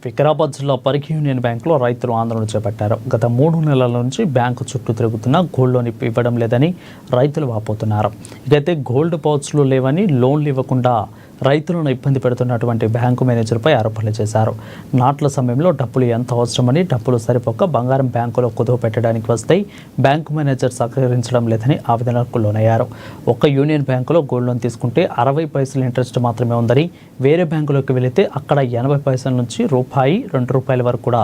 వికారాబాద్ జిల్లా పరిగి యూనియన్ బ్యాంకులో రైతులు ఆందోళన చేపట్టారు. గత 3 నెలల నుంచి బ్యాంకు చుట్టూ తిరుగుతున్నా గోల్డ్ లోన్ ఇవ్వడం లేదని రైతులు వాపోతున్నారు. ఇకైతే గోల్డ్ పౌచ్లు లేవని లోన్లు ఇవ్వకుండా రైతులను ఇబ్బంది పెడుతున్నటువంటి బ్యాంకు మేనేజర్పై ఆరోపణలు చేశారు. నాట్ల సమయంలో డబ్బులు ఎంత అవసరమని, డబ్బులు సరిపోక బంగారం బ్యాంకులో కుదువ పెట్టడానికి వస్తే బ్యాంకు మేనేజర్ సహకరించడం లేదని ఆవేదనకు లోనయ్యారు. ఒక్క యూనియన్ బ్యాంకులో గోల్డ్ లోన్ తీసుకుంటే 60 పైసలు ఇంట్రెస్ట్ మాత్రమే ఉందని, వేరే బ్యాంకులోకి వెళితే అక్కడ 80 పైసల నుంచి ₹2 వరకు కూడా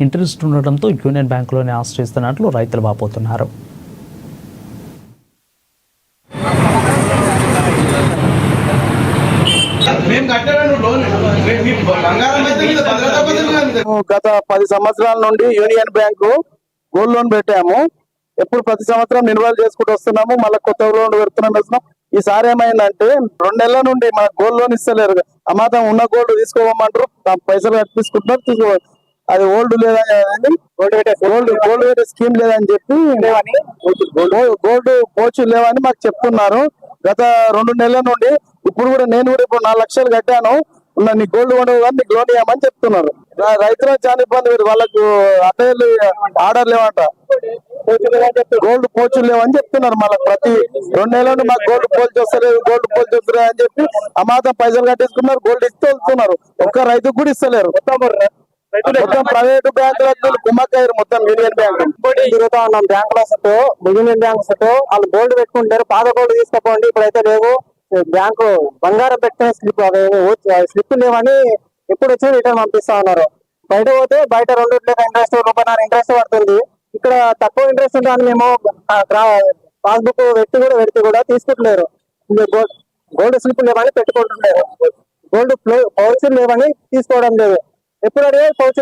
ఇంట్రెస్ట్ ఉండడంతో యూనియన్ బ్యాంకులోనే ఆశ్రయిస్తున్నట్లు రైతులు వాపోతున్నారు. గత 10 సంవత్సరాల నుండి యూనియన్ బ్యాంకు గోల్డ్ లోన్ పెట్టాము. ఎప్పుడు ప్రతి సంవత్సరం నిల్వలు చేసుకుంటూ వస్తున్నాము. మళ్ళీ కొత్త లోన్ పెడుతున్నాం. ఈసారి ఏమైందంటే 2 నెలల నుండి మనకు గోల్డ్ లోన్ ఇస్తలేరు. అమాతం ఉన్న గోల్డ్ తీసుకోమంటారు, పైసలు కట్టించుకుంటున్నారు, తీసుకోవాలి. అది ఓల్డ్ లేదని గోల్డ్ పెట్టే స్కీమ్ లేదని చెప్పి గోల్డ్ పోచు లేవని మాకు చెప్తున్నారు. గత 2 నెలల నుండి ఇప్పుడు కూడా నేను కూడా ఇప్పుడు 4 లక్షలు కట్టాను, నీ గోల్డ్ ఉండవు కానీ నీకు లోన్ ఇవ్వమని చెప్తున్నారు. రైతులకు చాలా ఇబ్బంది పెట్టి వాళ్ళకు అటైలు ఆర్డర్ లేవంట, గోల్డ్ పోచులు లేవని చెప్తున్నారు. మళ్ళీ ప్రతి 2 నెలల నుండి మాకు గోల్డ్ పోల్చి వస్తలేదు, గోల్డ్ పోల్చి వస్తలేదు అని చెప్పి అమాతం పైసలు కట్టేసుకున్నారు. గోల్డ్ ఇస్తూ వెళ్తున్నారు. ఒక్క రైతుకు కూడా ఇస్తలేరు. మొత్తం ప్రైవేట్ బ్యాంకులకు కుమ్మక్కయ్యారు. మొత్తం యూనియన్ బ్యాంక్ తిరుగుతా ఉన్నాం. బ్యాంకుల చుట్టూ యూనియన్ బ్యాంక్ చుట్టూ వాళ్ళు గోల్డ్ పెట్టుకుంటారు. పాత గోల్డ్ తీసుకోపోండి, ఇప్పుడైతే లేవు. బ్యాంకు బంగారం పెట్టే స్లిప్ లేవని ఎప్పుడు వచ్చి రిటర్న్ పంపిస్తా ఉన్నారు. బయట పోతే బయట 2 ఇంట్రెస్ట్ ₹1.5 ఇంట్రెస్ట్ పడుతుంది. ఇక్కడ తక్కువ ఇంట్రెస్ట్ ఉందని మేము పాస్బుక్ పెడితే కూడా తీసుకుంటలేరు. గోల్డ్ స్లిప్ లేవని పెట్టుకుంటున్నారు. గోల్డ్ పౌచ్ లేవని తీసుకోవడం లేదు. ఎప్పుడు అడిగే పౌచ్